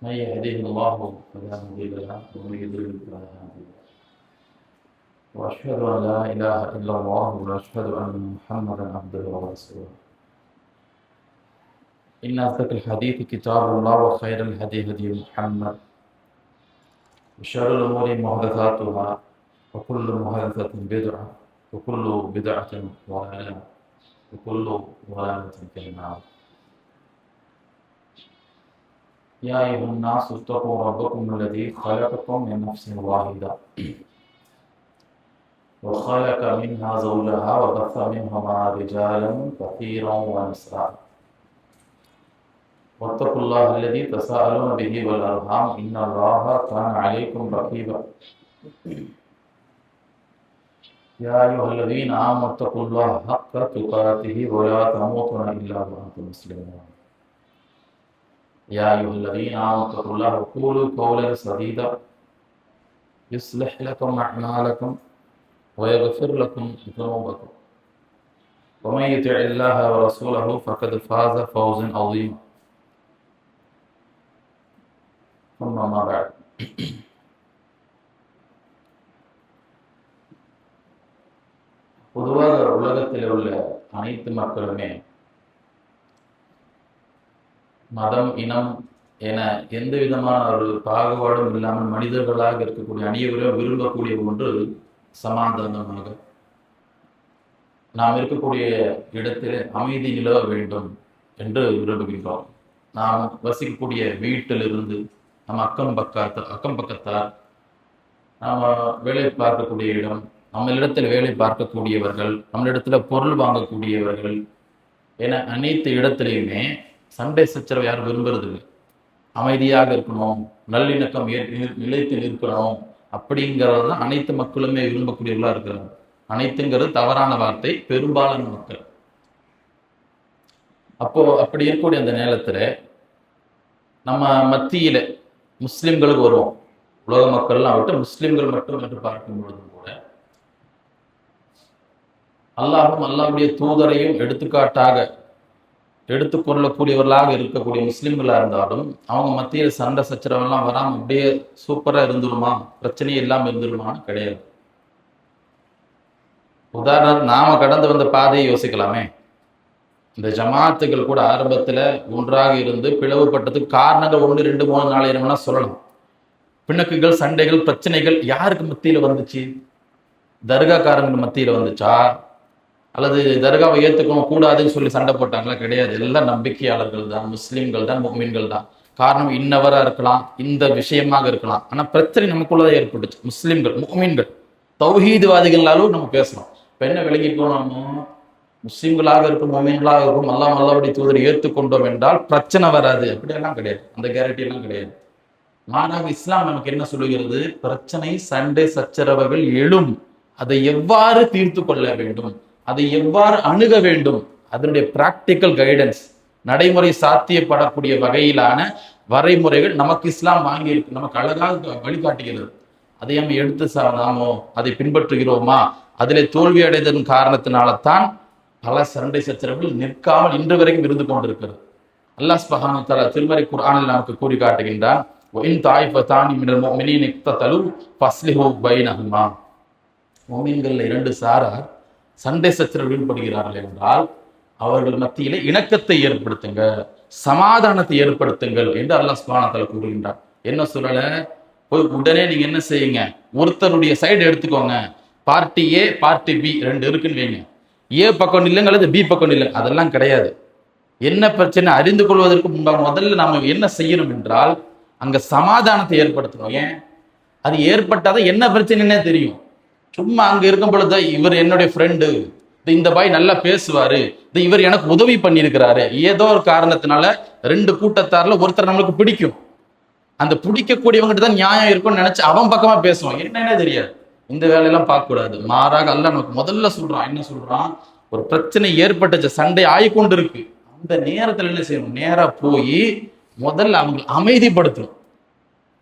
من يهده الله فلا مضل له ومن يضلل فلا هادي له واشهد ان لا اله الا الله واشهد ان محمدا عبده ورسوله ان اصدق الحديث كتاب الله وخير الهدي هدي محمد وشر الامور محدثاتها وكل محدثه بدعه وكل بدعه ضلاله وكل ضلاله في النار. يا أيها الناس اتقوا ربكم الذي خلقكم من نفس واحدة وخلق منها زوجها وبث منهما رجالا كثيرا ونساء واتقوا الله الذي تساءلون به والأرحام إن الله كان عليكم رقيبا. يا أيها الذين آمنوا اتقوا الله حق تقاته ولا تموتن إلا وأنتم مسلمون. يا أيها الذين آمنوا اتقوا الله وقولوا قولا سديدا يصلح لكم أعمالكم ويغفر لكم ذنوبكم ومن يطع الله ورسوله فقد فاز فوزا عظيما. ثم ما بعد. பொதுவாக உலகத்தில் உள்ள அனைத்து மக்களுமே மதம் இனம் என எந்த விதமான ஒரு பாகுபாடும் இல்லாமல் மனிதர்களாக இருக்கக்கூடிய அனைவரும் விரும்பக்கூடிய ஒன்று சமாதானமாக நாம் இருக்கக்கூடிய இடத்தில் அமைதி நிலவ வேண்டும் என்று விரும்புகின்றோம். நாம் வசிக்கக்கூடிய வீட்டிலிருந்து நம் அக்கம் பக்கத்தார் நாம் வேலை பார்க்கக்கூடிய இடம், நம்மளிடத்தில் வேலை பார்க்கக்கூடியவர்கள், நம்மளிடத்தில் பொருள் வாங்கக்கூடியவர்கள் என அனைத்து இடத்திலையுமே சண்டை சச்சரவை யாரும் விரும்புறது இல்லை. அமைதியாக இருக்கணும், நல்லிணக்கம் நிலைத்து இருக்கணும் அப்படிங்கிறது தான் அனைத்து மக்களுமே விரும்பக்கூடியவர்களா இருக்கிறாங்க. அனைத்துங்கிறது தவறான வார்த்தை, பெரும்பாலான மக்கள். அப்படி இருக்கக்கூடிய அந்த நேரத்துல நம்ம மத்தியில முஸ்லிம்களுக்கு வருவோம். உலக மக்கள்லாம் விட்டு முஸ்லிம்கள் மட்டும் என்று பார்க்கும் பொழுதும் கூட அல்லாஹும் அல்லாஹ்வுடைய தூதரையும் எடுத்துக்காட்டாக எடுத்துக்கொள்ளக்கூடியவர்களாக இருக்கக்கூடிய முஸ்லிம்களா இருந்தாலும் அவங்க மத்தியில் சண்டை சச்சரவெல்லாம் வராமல் அப்படியே சூப்பரா இருந்துருமா, பிரச்சனையே இல்லாமல் இருந்துருமான்னு கிடையாது. உதாரணம், நாம கடந்து வந்த பாதையை யோசிக்கலாமே. இந்த ஜமாத்துகள் கூட ஆரம்பத்துல ஒன்றாக இருந்து பிளவுபட்டதுக்கு காரணங்கள் 1, 2, 3, 4 சொல்லலாம். பிணக்குகள், சண்டைகள், பிரச்சனைகள் யாருக்கு மத்தியில வந்துச்சு? தர்காக்காரங்க மத்தியில வந்துச்சா? அல்லது தர்காவை ஏற்றுக்கணும் கூடாதுன்னு சொல்லி சண்டை போட்டாங்களா? கிடையாது. எல்லாம் நம்பிக்கையாளர்கள் தான், முஸ்லிம்கள் தான், முஃமின்கள் தான். காரணம் இன்னவரா இருக்கலாம், இந்த விஷயமாக இருக்கலாம். ஆனா பிரச்சனை நமக்குள்ளதான் ஏற்பட்டுச்சு. முஸ்லிம்கள், முஃமின்கள், தௌஹீத்வாதிகளாலும் நம்ம பேசலாம். இப்ப என்ன விளங்கிக்கணும், நம்ம முஸ்லிம்களாக இருக்கும், முஃமின்களாக இருக்கும், அல்லாஹ்வுடைய தூதரை ஏற்றுக்கொண்டோம் என்றால் பிரச்சனை வராது அப்படியெல்லாம் கிடையாது. அந்த கேரண்டி எல்லாம் கிடையாது. மாறாக இஸ்லாம் நமக்கு என்ன சொல்லுகிறது? பிரச்சனை, சண்டை சச்சரவுகள் எழும், அதை எவ்வாறு தீர்த்து கொள்ள வேண்டும், அதை எவ்வாறு அணுக வேண்டும், அதனுடைய பிராக்டிக்கல் கைடன்ஸ், நடைமுறை சாத்தியப்படக்கூடிய வகையிலான வரைமுறைகள் நமக்கு இஸ்லாம் வாங்கி இருக்கு, நமக்கு அழகாக வழிகாட்டுகிறது. அதை நம்ம எடுத்து நாமோ அதை பின்பற்றுகிறோமா? அதிலே தோல்வி அடைந்ததன் காரணத்தினால்தான் பல சண்டை சச்சரவுகள் நிற்காமல் இன்று வரைக்கும் இருந்து கொண்டிருக்கிறது. அல்லாஹ் சுப்ஹானஹு வ தஆலா திருமறை குர்ஆனில் நமக்கு கூறி காட்டுகின்றான், வஇன் தாயிஃபதானி மினல் முஃமினீன இக்ததலு ஃபஸ்லிஹு பைனஹுமா. முஃமின்கள் 2 சாரார் சண்டை சச்சரவு ஈடுபடுகிறார்கள் என்றால் அவர்கள் மத்தியிலே இணக்கத்தை ஏற்படுத்துங்க, சமாதானத்தை ஏற்படுத்துங்கள் என்று அல்லாஹ் சுப்ஹானஹு வ தஆலா கூறுகின்றார். என்ன சொல்லல, போய் உடனே நீங்க என்ன செய்யுங்க, ஒருத்தருடைய சைடு எடுத்துக்கோங்க. பார்ட்டி ஏ, பார்ட்டி பி 2 இருக்குன்னு வைங்க. ஏ பக்கம் இல்லைங்க அல்லது பி பக்கம் இல்லை, அதெல்லாம் கிடையாது. என்ன பிரச்சனை அறிந்து கொள்வதற்கு முன்பாக முதல்ல நாம என்ன செய்யணும் என்றால் அங்க சமாதானத்தை ஏற்படுத்தணும். ஏன்? அது ஏற்பட்டாதான் என்ன பிரச்சனைன்னே தெரியும். சும்மா அங்க இருக்கும் பொழுது இவர் என்னுடைய ஃப்ரெண்டு, இந்த பாய் நல்லா பேசுவாரு, இவர் எனக்கு உதவி பண்ணியிருக்கிறாரு, ஏதோ ஒரு காரணத்தினால 2 கூட்டத்தார்ல ஒருத்தர் நம்மளுக்கு பிடிக்கும். அந்த பிடிக்கக்கூடியவங்கிட்ட தான் நியாயம் இருக்கும்னு நினைச்சு அவன் பக்கமா பேசுவான். என்னன்னே தெரியாது. இந்த வேலையெல்லாம் பார்க்க கூடாது. மாறாக அல்லாஹ் நமக்கு முதல்ல சொல்றான். என்ன சொல்றான்? ஒரு பிரச்சனை ஏற்பட்டுச்சு, சண்டை ஆயிக்கொண்டு இருக்கு, அந்த நேரத்துல என்ன செய்யணும்? நேரா போய் முதல்ல அவங்க அமைதிப்படுத்தணும்,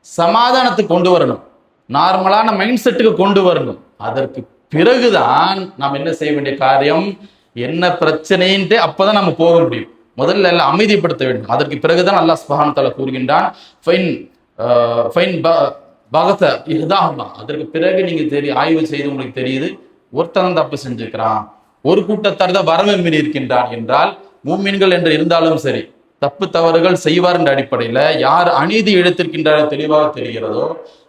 சமாதானத்துக்கு கொண்டு வரணும், நார்மலான மைண்ட் செட்டுக்கு கொண்டு வரணும். அதற்கு பிறகுதான் நாம் என்ன செய்ய வேண்டிய காரியம், என்ன பிரச்சனைன்ட்டு அப்பதான் நம்ம போக முடியும். முதல்ல எல்லாம் அமைதிப்படுத்த வேண்டும். அதற்கு பிறகுதான் அல்லாஹ் சுப்ஹானஹு வ தஆலா கூறுகின்றான், அதற்கு பிறகு நீங்க ஆய்வு செய்து உங்களுக்கு தெரியுது ஒருத்தன் தப்பு செஞ்சுக்கிறான், ஒரு கூட்டத்தார் தான் வரம்பை மீறி இருக்கின்றான் என்றால், மூமின்கள் என்று இருந்தாலும் சரி தப்பு தவறுகள் செய்வார் என்ற அடிப்படையில யார் அநீதி இழைத்திருக்கின்றார் தெளிவாக தெரிகிறதோ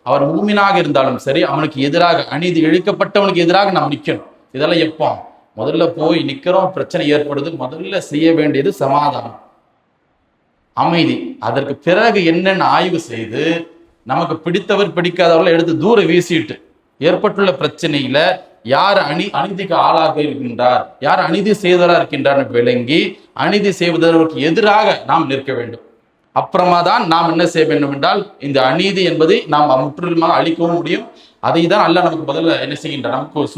அவர் மூமினாக இருந்தாலும் சரி அவனுக்கு எதிராக அநீதி இழைக்கப்பட்டவனுக்கு எதிராக நாம் நிற்கணும். இதெல்லாம் எப்போ முதல்ல போய் நிக்கிறோம், பிரச்சனை ஏற்படுது, முதல்ல செய்ய வேண்டியது சமாதானம், அமைதி. அதற்கு பிறகு என்னென்ன ஆய்வு செய்து நமக்கு பிடித்தவர் பிடிக்காதவர்கள் எடுத்து தூர வீசிட்டு ஏற்பட்டுள்ள பிரச்சனையில யார் அநீதிக்கு ஆளாக இருக்கின்றார், யார் அநீதி செய்தவராக இருக்கின்றார் விளங்கி அநீதி செய்வதற்கு எதிராக நாம் நிற்க வேண்டும். அப்புறமா தான் நாம் என்ன செய்ய வேண்டும் என்றால் இந்த அநீதி என்பதை நாம் முற்றிலுமாக அழிக்கவும் முடியும். அதை தான் அல்லாஹ் நமக்கு முதல்ல என்ன செய்கின்றார், நமக்கு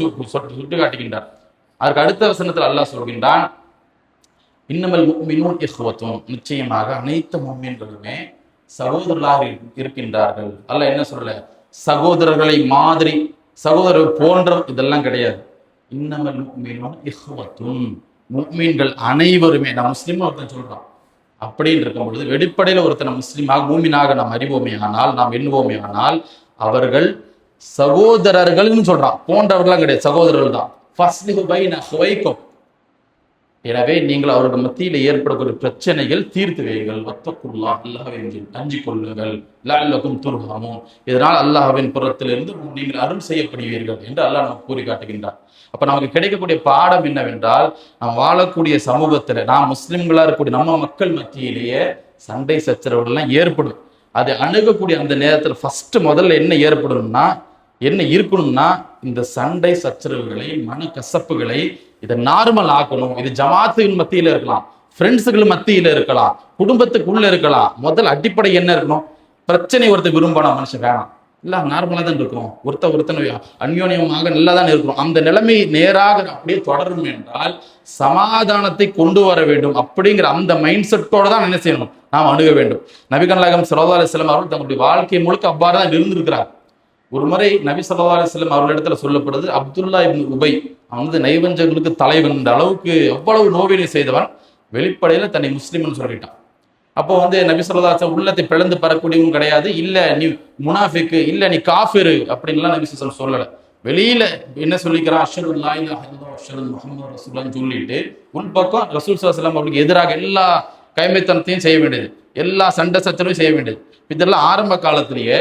சுட்டு காட்டுகின்றார். அதற்கு அடுத்த வசனத்தில் அல்லாஹ் சொல்கின்றான், இன்னமல் முஃமினூன் இஹ்வத்துன், நிச்சயமாக அனைத்து முஃமின்களுமே சகோதரர்களாக இருக்கின்றார்கள். அல்லாஹ் என்ன சொல்லல, சகோதரர்களை மாதிரி சகோதரர் போன்ற இதெல்லாம் கிடையாது. இன்னமல் முஃமினூன் இஹ்வத்துன், முஃமின்கள் அனைவருமே, நான் முஸ்லீம் ஒருத்தன் சொல்றான் அப்படின்னு இருக்கும் பொழுது வெளிப்படையில ஒருத்தனை முஸ்லீமாக மூமினாக நாம் அறிவோமே ஆனால், நாம் எண்ணுவோமே ஆனால் அவர்கள் சகோதரர்கள்னு சொல்றான், போன்றவர்கள்லாம் கிடையாது, சகோதரர்கள் தான். ஃபஸ்லிஹு பைன அஹ்வைக்கும், எனவே நீங்கள் அவர்கள் மத்தியில் ஏற்படக்கூடிய பிரச்சனைகள் தீர்த்து வையுங்கள். வத்தக்குல்லாஹ், அல்லாஹ்வை அஞ்சிக் கொள்ளுங்கள். லஅல்லகும் துர்ஹமூன், இதனால் அல்லாஹ்வின் புறத்திலிருந்து நீங்கள் அருள் செய்யப்படுவீர்கள் என்று அல்லாஹ் நமக்கு கூறி காட்டுகின்றார். அப்ப நமக்கு கிடைக்கக்கூடிய பாடம் என்னவென்றால், நாம் வாழக்கூடிய சமூகத்துல நாம் முஸ்லிம்களா இருக்கக்கூடிய நம்ம மக்கள் மத்தியிலேயே சண்டை சச்சரவுகள்லாம் ஏற்படும். அதை அணுகக்கூடிய அந்த நேரத்தில் ஃபர்ஸ்ட் முதல்ல என்ன ஏற்படணும்னா, என்ன இருக்கணும்னா, இந்த சண்டை சச்சரவுகளை மனக்கசப்புகளை இதை நார்மல் ஆக்கணும். இது ஜமாத்துகள் மத்தியில இருக்கலாம், ஃப்ரெண்ட்ஸுகள் மத்தியில இருக்கலாம், குடும்பத்துக்குள்ள இருக்கலாம். முதல் அடிப்படை என்ன இருக்கணும், பிரச்சனை ஒருத்தர் விரும்பினா மனுஷன் வேணாம், இல்ல நார்மலா தான் இருக்கும், ஒருத்தனை அந்யோன்யமாக நல்லா தான் இருக்கும். அந்த நிலைமை நேராக அப்படியே தொடரும் என்றால் சமாதானத்தை கொண்டு வர வேண்டும். அப்படிங்கிற அந்த மைண்ட் செட்டோட தான் என்ன செய்யணும், நாம் அணுக வேண்டும். நபிகள் நாயகம் ஸல்லல்லாஹு அலைஹி வஸல்லம் அவர்கள் தங்களுடைய வாழ்க்கை முழுக்க அவ்வாறு தான் இருந்திருக்கிறார். ஒரு முறை நபி ஸல்லல்லாஹு அலைஹி வஸல்லம் அவர்களிடத்துல சொல்லப்படுது, அப்துல்லா இப்னு உபை, அவன் நைவஞ்சங்களுக்கு தலைவன், இந்த அளவுக்கு எவ்வளவு நோவினை செய்தவன், வெளிப்படையில தன்னை முஸ்லிம்னு சொல்லிட்டான். அப்போ நபி ஸல்லல்லாஹு அலைஹி வஸல்லம் உள்ளத்தை பிளந்து பறக்கூடியவும் கிடையாது, இல்ல நீ முனாஃபிக்கு, இல்ல நீ காஃபிரு அப்படின்லாம் நபி ஸல்லல்லாஹு சொல்லல. வெளியில என்ன சொல்லிக்கிறான், அஷ்ஹது அல்லா இலாஹ இல்லல்லாஹ் அஷ்ஹது முஹம்மது ரசூலுல்லாஹ்னு சொல்லிட்டு உள்பக்கம் ரசூல் ஸல்லல்லாஹு அலைஹி வஸல்லம் அவருக்கு எதிராக எல்லா கைமைத்தனத்தையும் செய்ய வேண்டியது, எல்லா சண்டை சச்சரவையும் செய்ய வேண்டியது. இதெல்லாம் ஆரம்ப காலத்திலேயே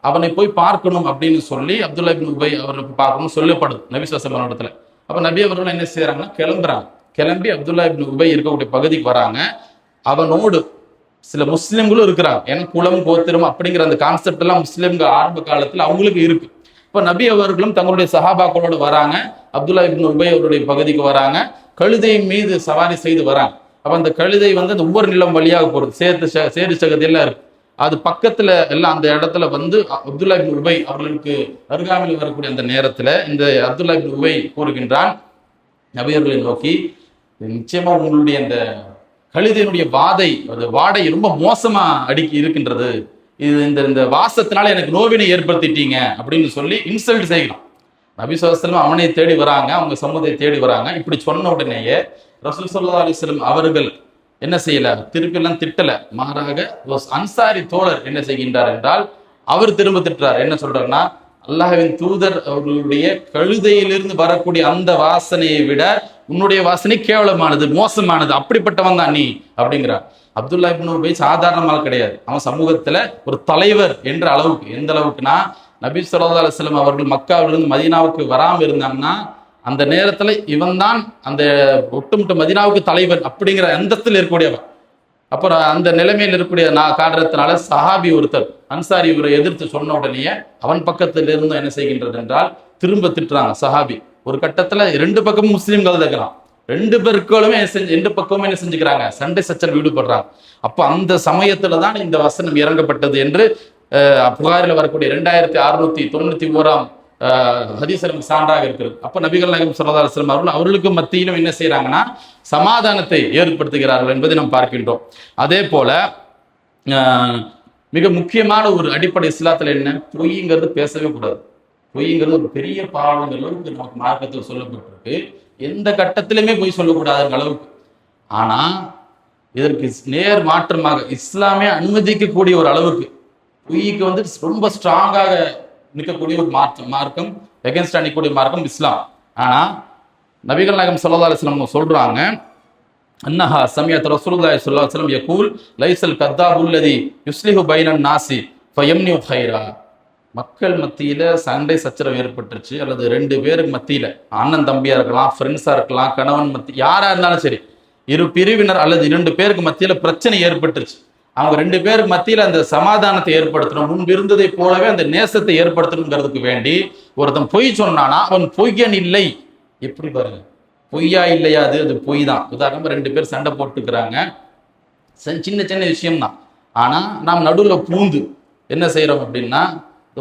அவனை போய் பார்க்கணும் அப்படின்னு சொல்லி அப்துல்லா இப்னு உபை அவருக்கு பார்க்கணும் சொல்லப்படுது நபி ஸல்லல்லாஹு அலைஹி வஸல்லம் இடத்துல. அப்ப நபி அவர்கள் என்ன செய்யறாங்கன்னா, கிளம்புறாங்க. கிளம்பி அப்துல்லா இப்னு உபை இருக்கக்கூடிய பகுதிக்கு வராங்க. அவனோடு சில முஸ்லிம்களும் இருக்கிறாங்க. ஏன்னா குலம் கோத்திரம் அப்படிங்கிற அந்த கான்செப்ட் எல்லாம் முஸ்லிம்கள் ஆரம்ப காலத்துல அவங்களுக்கு இருக்கு. இப்ப நபி அவர்களும் தங்களுடைய சஹாபாக்களோடு வராங்க. அப்துல்லா இப்னு உபை அவருடைய பகுதிக்கு வராங்க. கழுதை மீது சவாரி செய்து வராங்க. அப்ப அந்த கழுதை அந்த ஒவ்வொரு நிலம் வழியாக போறது, சேரு சகதியெல்லாம் இருக்கு. அது பக்கத்துல எல்லாம் அந்த இடத்துல அப்துல்லா இப்னு உபை அவர்களுக்கு அருகாமையில் வரக்கூடிய அந்த நேரத்துல இந்த அப்துல்லா இப்னு உபை கூறுகின்றான் நபியர்களை நோக்கி, நிச்சயமா உங்களுடைய அந்த கழுதையினுடைய வாடை ரொம்ப மோசமா அடிக்கி இருக்கின்றது, இது இந்த வாசத்தினால எனக்கு நோவினை ஏற்படுத்திட்டீங்க அப்படின்னு சொல்லி இன்சல்ட் செய்யலாம். நபி ஸல்லல்லாஹு அலைஹி வஸல்லம் அவனை தேடி வராங்க, அவங்க சமூகத்தை தேடி வராங்க. இப்படி சொன்ன உடனேயே ரசூல் ஸல்லல்லாஹு அலைஹி வஸல்லம் அவர்கள் என்ன செய்யல, திருப்பி எல்லாம் திட்டல, மாறாக அன்சாரி தோழர் என்ன செய்கின்றார் என்றால் அவர் திரும்ப திட்டுறார். என்ன சொல்றாருன்னா, அல்லாஹ்வின் தூதர் அவர்களுடைய கழுதையிலிருந்து வரக்கூடிய அந்த வாசனையை விட உன்னுடைய வாசனை கேவலமானது, மோசமானது, அப்படிப்பட்டவன் தான் நீ அப்படிங்கிறார். அப்துல்லா இப்னு உபை சாதாரணமாக கிடையாது, அவன் சமூகத்துல ஒரு தலைவர் என்ற அளவுக்கு. எந்த அளவுக்குன்னா, நபி ஸல்லல்லாஹு அலைஹி வஸல்லம் அவர்கள் மக்காவிலிருந்து மதீனாவுக்கு வராமல் இருந்தாங்கன்னா அந்த நேரத்துல இவன் தான் அந்த ஒட்டுமொட்ட மதீனாவுக்கு தலைவர் அப்படிங்கிற அந்தத்தில் இருக்கக்கூடியவன். அப்புறம் அந்த நிலைமையில் இருக்கக்கூடிய காரணத்தினால சஹாபி ஒருத்தர் அன்சாரி இவரை எதிர்த்து சொன்ன உடனே அவன் பக்கத்தில் இருந்தும் என்ன செய்கின்றது என்றால் திரும்ப திட்டுறாங்க சஹாபி. ஒரு கட்டத்துல ரெண்டு பக்கமும் முஸ்லீம்கள் இருக்கிறான், ரெண்டு பக்கமுமே என்ன செஞ்சுக்கிறாங்க, சண்டை சச்சரவு ஈடுபடுறாங்க. அப்ப அந்த சமயத்துல தான் இந்த வசனம் இறங்கப்பட்டது என்று புகாரில் வரக்கூடிய 2691 ஹதீஸ் சான்றாக இருக்கிறது. அப்ப நபிகள் நாயகம் ஸல்லல்லாஹு அலைஹி வஸல்லம் அவர்களுக்கு மத்தியிலும் என்ன செய்யறாங்கன்னா சமாதானத்தை ஏற்படுத்துகிறார்கள் என்பதை நாம் பார்க்கின்றோம். அதே போல மிக முக்கியமான ஒரு அடிப்படை இஸ்லாத்துல என்ன, பொய்ங்கிறது பேசவே கூடாது. பொய்ங்கிறது ஒரு பெரிய பாவங்கள் அளவுக்கு நமக்கு மார்க்கத்தில் சொல்லப்பட்டிருக்கு. எந்த கட்டத்திலுமே பொய் சொல்லக்கூடாதுங்கிற அளவுக்கு. ஆனா இதற்கு நேர் மாற்றமாக இஸ்லாமே அனுமதிக்கக்கூடிய ஒரு அளவுக்கு பொய்க்கு வந்து ரொம்ப ஸ்ட்ராங்காக நிற்கக்கூடிய ஒரு மார்க்கம் எகென்ஸ்டா நிற்கக்கூடிய மார்க்கம் இஸ்லாம். ஆனா நபிகள் நாயகம் ஸல்லல்லாஹு அலைஹி வஸல்லம் சொல்றாங்க, அன்னஹா சமியத் ரசூலுல்லாஹி ஸல்லல்லாஹு அலைஹி வஸல்லம் யகூல் லைஸல் கத்தாபுல் லதி யுஸ்லிஹு பைனன் நாசி ஃபயம்னி கைரா. மக்கள் மத்தியில சண்டை சச்சரவு ஏற்பட்டுருச்சு, அல்லது ரெண்டு பேருக்கு மத்தியில அண்ணன் தம்பியா இருக்கலாம், ஃப்ரெண்ட்ஸா இருக்கலாம், கணவன் மத்தி யாரா இருந்தாலும் சரி, இரு பிரிவினர் அல்லது 2 பேருக்கு மத்தியில பிரச்சனை ஏற்பட்டுருச்சு. அவங்க 2 பேருக்கு மத்தியில அந்த சமாதானத்தை ஏற்படுத்தணும், முன்பு இருந்ததை போலவே அந்த நேசத்தை ஏற்படுத்தணுங்கிறதுக்கு வேண்டி ஒருத்தன் பொய் சொன்னானா அவன் பொய்யன் இல்லை. எப்படி பாருங்க, பொய்யா இல்லையா? அது பொய் தான். உதாரணமா 2 பேர் சண்டை போட்டுக்கிறாங்க, சின்ன சின்ன விஷயம்தான். ஆனா நாம் நடுவில் பூந்து என்ன செய்யறோம் அப்படின்னா,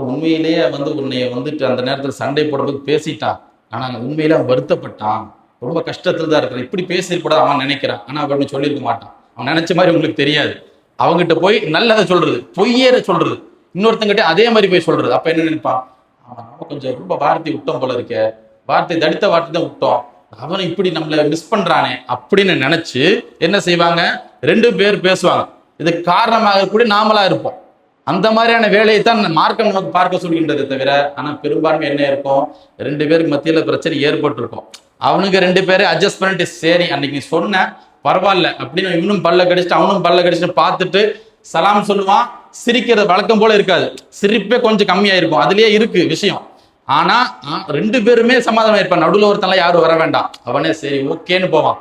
உண்மையிலேயே வந்து உன்னைய வந்துட்டு அந்த நேரத்தில் சண்டை போடுறது பேசிட்டான், ஆனா உண்மையிலே அவன் வருத்தப்பட்டான், ரொம்ப கஷ்டத்துல தான் இருக்கிறான், இப்படி பேசிருக்கூடாது அவன் நினைக்கிறான், ஆனா அவன் சொல்லியிருக்க மாட்டான், அவன் நினைச்ச மாதிரி உங்களுக்கு தெரியாது. அவங்ககிட்ட போய் நல்லதை சொல்றது, பொய்யேற சொல்றது, இன்னொருத்தங்கிட்ட அதே மாதிரி போய் சொல்றது. அப்ப என்ன நினைப்பான், அவன் கொஞ்சம் ரொம்ப வார்த்தை விட்டோம் போல இருக்க, வார்த்தை தடித்த வார்த்தை தான் விட்டோம், அவன் இப்படி நம்மளை மிஸ் பண்றானே அப்படின்னு நினைச்சு என்ன செய்வாங்க, 2 பேர் பேசுவாங்க. இதுக்கு காரணமாக கூட நாமளா இருப்போம். அந்த மாதிரியான வேலையை தான் மார்க்கம் நமக்கு பார்க்க சொல்கின்றதை தவிர, ஆனா பெரும்பான்மை என்ன இருக்கும், 2 பேருக்கு மத்தியில பிரச்சனை ஏற்பட்டு இருக்கும். அவனுக்கு 2 பேரை அட்ஜஸ்ட் பண்ணிட்டு சரி அன்னைக்கு நீ சொன்ன பரவாயில்ல அப்படின்னு இவனும் பல்ல கடிச்சிட்டு அவனும் பல்ல கடிச்சிட்டு பார்த்துட்டு சலாம் சொல்லுவான். சிரிக்கிறது வழக்கம் போல இருக்காது, சிரிப்பே கொஞ்சம் கம்மியா இருக்கும், அதுலயே இருக்கு விஷயம். ஆனா 2 பேருமே சமாதானம் இருப்பான், நடுவில் ஒருத்தெல்லாம் யாரும் வர வேண்டாம், அவனே சரி ஓகேன்னு போவான்.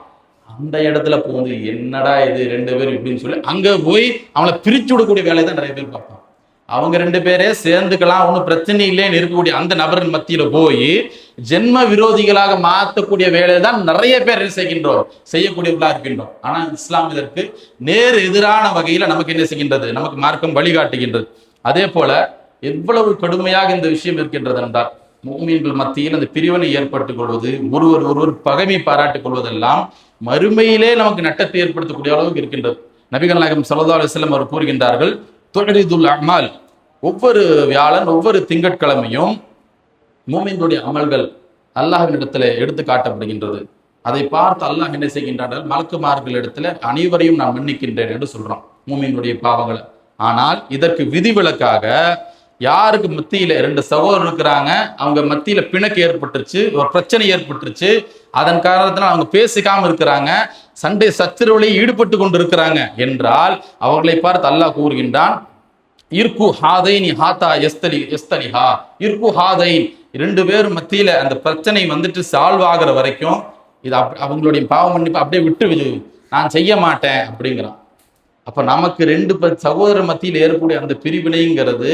அந்த இடத்துல போகுது என்னடா இது 2 பேர் இப்படின்னு சொல்லி அங்க போய் அவனை பிரிச்சு விடக்கூடிய வேலையை தான் நிறைய பேர் பார்ப்பான். அவங்க 2 பேரே சேர்ந்துக்கலாம், ஒன்றும் பிரச்சனை இல்லைன்னு இருக்கக்கூடிய அந்த நபரின் மத்தியில போய் ஜென்ம விரோதிகளாக மாற்றக்கூடிய வேலையை தான் நிறைய பேர் செய்யக்கூடியவர்களா இருக்கின்றோம். ஆனா இஸ்லாம் இதற்கு நேர் எதிரான வகையில நமக்கு என்ன செய்கின்றது, நமக்கு மார்க்கம் வழிகாட்டுகின்றது. அதே போல எவ்வளவு கடுமையாக இந்த விஷயம் இருக்கின்றது என்றால், முஃமின்கள் மத்தியில் அந்த பிரிவினை ஏற்பட்டுக் கொள்வது, ஒருவர் பகைமை பாராட்டிக் கொள்வதெல்லாம் மறுமையிலே நமக்கு நட்டத்தை ஏற்படுத்தக்கூடிய அளவுக்கு இருக்கின்றது. நபிகள் நாயகம் ஸல்லல்லாஹு அலைஹி வஸல்லம் அவர் கூறுகின்றார்கள், துஅரிதுல் அமால், ஒவ்வொரு வியாழன் ஒவ்வொரு திங்கட்கிழமையும் மூமின்களுடைய அமல்கள் அல்லாஹ்வின் இடத்துல எடுத்து காட்டப்படுகின்றது. அதை பார்த்து அல்லாஹ் என்ன செய்கின்றார்கள், மலக்குமார்கள் இடத்துல அனைவரையும் நான் மன்னிக்கின்றேன் என்று சொல்றான் மூமின்களுடைய பாவங்களை. ஆனால் இதற்கு விதிவிலக்காக யாருக்கு மத்தியில 2 சகோதரர் இருக்கிறாங்க, அவங்க மத்தியில பிணக்கு ஏற்பட்டுருச்சு, ஒரு பிரச்சனை ஏற்பட்டுருச்சு, அதன் காரணத்தினால் அவங்க பேசிக்காம இருக்கிறாங்க, சண்டை சச்சரவுகளில் ஈடுபட்டு கொண்டு இருக்கிறாங்க என்றால் அவர்களை பார்த்து அல்லாஹ் கூறுகின்றான், இர்கு ஹாதைனி ஹாத்தா எஸ்தலிஹா, இர்கு ஹாதைன், 2 பேர் மத்தியில அந்த பிரச்சனை வந்துட்டு சால்வ் ஆகிற வரைக்கும் இது அவங்களுடைய பாவ மன்னிப்பு அப்படியே விட்டு நான் செய்ய மாட்டேன் அப்படிங்கிறான். அப்ப நமக்கு 2 சகோதரர் மத்தியில் ஏற்பக்கூடிய அந்த பிரிவினைங்கிறது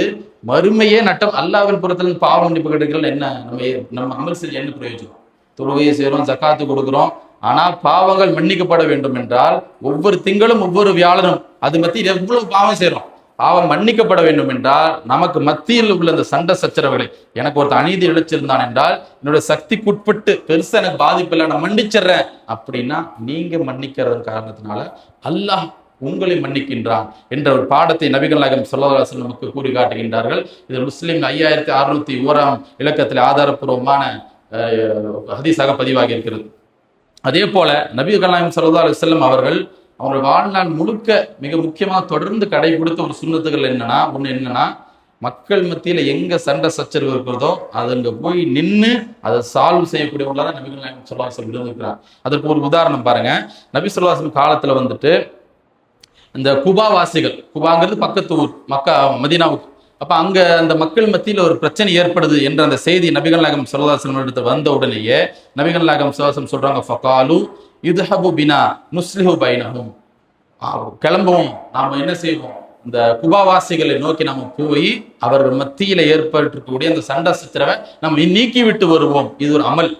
மறுமையே நட்டம். அல்லாஹ்வின் புறத்திலிருந்து பாவ மன்னிப்பு கிடைக்கிறது என்ன, நம்ம அமல் செஞ்சு என்ன பிரயோஜனம்? தொழுகையை செய்யறோம், ஜக்காத்து கொடுக்குறோம், ஆனால் பாவங்கள் மன்னிக்கப்பட வேண்டும் என்றால் ஒவ்வொரு திங்களும் ஒவ்வொரு வியாழனும் அது மத்தியில் எவ்வளவு பாவம் செய்யறோம், பாவம் மன்னிக்கப்பட வேண்டும் என்றால் நமக்கு மத்தியில் உள்ள அந்த சண்டை சச்சரவுகளை, எனக்கு ஒருத்தர் அநீதி இழைச்சிருந்தான் என்றால் என்னுடைய சக்திக்குட்பட்டு பெருசா எனக்கு பாதிப்பு இல்லை, நான் மன்னிச்சிடுறேன் அப்படின்னா நீங்க மன்னிக்கிறதன் காரணத்தினால அல்லாஹ் உங்களை மன்னிக்கின்றான் என்ற ஒரு பாடத்தை நபிகள் நாயகம் ஸல்லல்லாஹு அலைஹி வஸல்லம் நமக்கு கூறி காட்டுகின்றார்கள். இது முஸ்லிம் 5601 இலக்கத்தில் ஆதாரப்பூர்வமான ஹதீஸாக பதிவாகி இருக்கிறது. அதே போல நபிகள் நாயகம் ஸல்லல்லாஹு அலைஹி வஸல்லம் அவர்கள் அவருடைய வாழ்நாள் முழுக்க மிக முக்கியமாக தொடர்ந்து கடைபிடித்த ஒரு சுன்னத்துகள் என்னன்னா மக்கள் மத்தியில எங்க சண்டை சச்சரவு இருக்கிறதோ அது அங்க போய் நின்று அதை சால்வ் செய்யக்கூடியவங்களா தான் நபிகள் நாயகம் ஸல்லல்லாஹு அலைஹி வஸல்லம் இருக்கிறார். அதற்கு ஒரு உதாரணம் பாருங்க. நபி ஸல்லல்லாஹு அலைஹி வஸல்லம் காலத்துல வந்துட்டு இந்த குபா வாசிகள், குபாங்கிறது பக்கத்து ஊர் மக்கா மதீனாவுக்கு, அப்ப அங்க அந்த மக்கள் மத்தியில் ஒரு பிரச்சனை ஏற்படுது என்ற அந்த செய்தி நபிகள் நாயகம் ஸல்லல்லாஹு அலைஹி வஸல்லம் இடத்துல வந்த உடனேயே நபிகள் நாயகம் ஸல்லல்லாஹு அலைஹி வஸல்லம் சொல்றாங்க, ஃபகாலு இத்ஹபு பினா நுஸ்லிஹு பைனஹும், கிளம்புவோம், நாம என்ன செய்வோம், இந்த குபாவாசிகளை நோக்கி நாம போய் அவர்கள் மத்தியில ஏற்பட்டிருக்கக்கூடிய அந்த சண்டை சச்சரவை நம்ம நீக்கி விட்டு வருவோம், இது ஒரு அமல்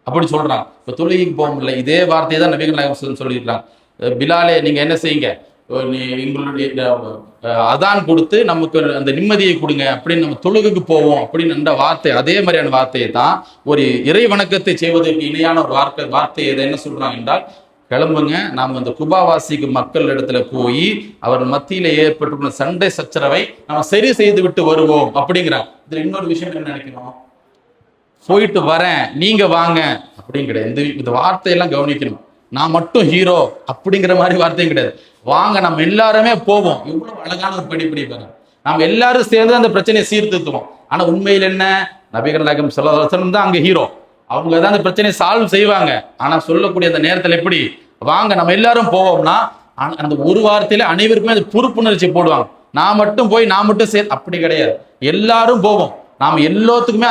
அப்படி சொல்றாங்க. இப்ப தொழுகைக்கு போக முடியல, இதே வார்த்தையை தான் நபிகள் நாயகம் ஸல்லல்லாஹு அலைஹி வஸல்லம் சொல்லியிருக்காங்க, பிலாலே நீங்க என்ன செய்யுங்க, எங்களுடைய அதான் கொடுத்து நமக்கு அந்த நிம்மதியை கொடுங்க அப்படின்னு நம்ம தொழுகைக்கு போவோம் அப்படின்னு அந்த வார்த்தை, அதே மாதிரியான வார்த்தையை தான் ஒரு இறை வணக்கத்தை செய்வதற்கு இணையான ஒரு வார்த்தை என்ன சொல்றாங்க என்றால், கிளம்புங்க, நாம் அந்த குபாவாசிக்கு மக்கள் இடத்துல போய் அவர் மத்தியில ஏற்பட்டு சண்டை சச்சரவை நம்ம சரி செய்து விட்டு வருவோம் அப்படிங்கிறாங்க. இதுல இன்னொரு விஷயம் என்ன நினைக்கணும், போயிட்டு வரேன் நீங்க வாங்க அப்படின்னு கிடையாது. இந்த வார்த்தையெல்லாம் கவனிக்கணும். நான் மட்டும் ஹீரோ அப்படிங்கிற மாதிரி வார்த்தையும் கிடையாது. வாங்க நம்ம எல்லாருமே போவோம். இவ்வளவு அழகான ஒரு படிப்பாங்க. நாம் எல்லாரும் சேர்ந்து அந்த பிரச்சனையை சீர்திருத்துவோம். ஆனா உண்மையில் என்ன, நபிகள் நாயகம் ஸல்லல்லாஹு அலைஹி வஸல்லம் தான் அங்க ஹீரோ. அவங்க தான் அந்த பிரச்சனையை சால்வ் செய்வாங்க. ஆனா சொல்லக்கூடிய அந்த நேரத்தில் எப்படி வாங்க நம்ம எல்லாரும் போவோம்னா, அந்த ஒரு வார்த்தையில அனைவருக்குமே அது பொறுப்புணர்ச்சி போடுவாங்க. நான் மட்டும் போய் நான் மட்டும் அப்படி கிடையாது, எல்லாரும் போவோம். நாம் எல்லோருக்குமே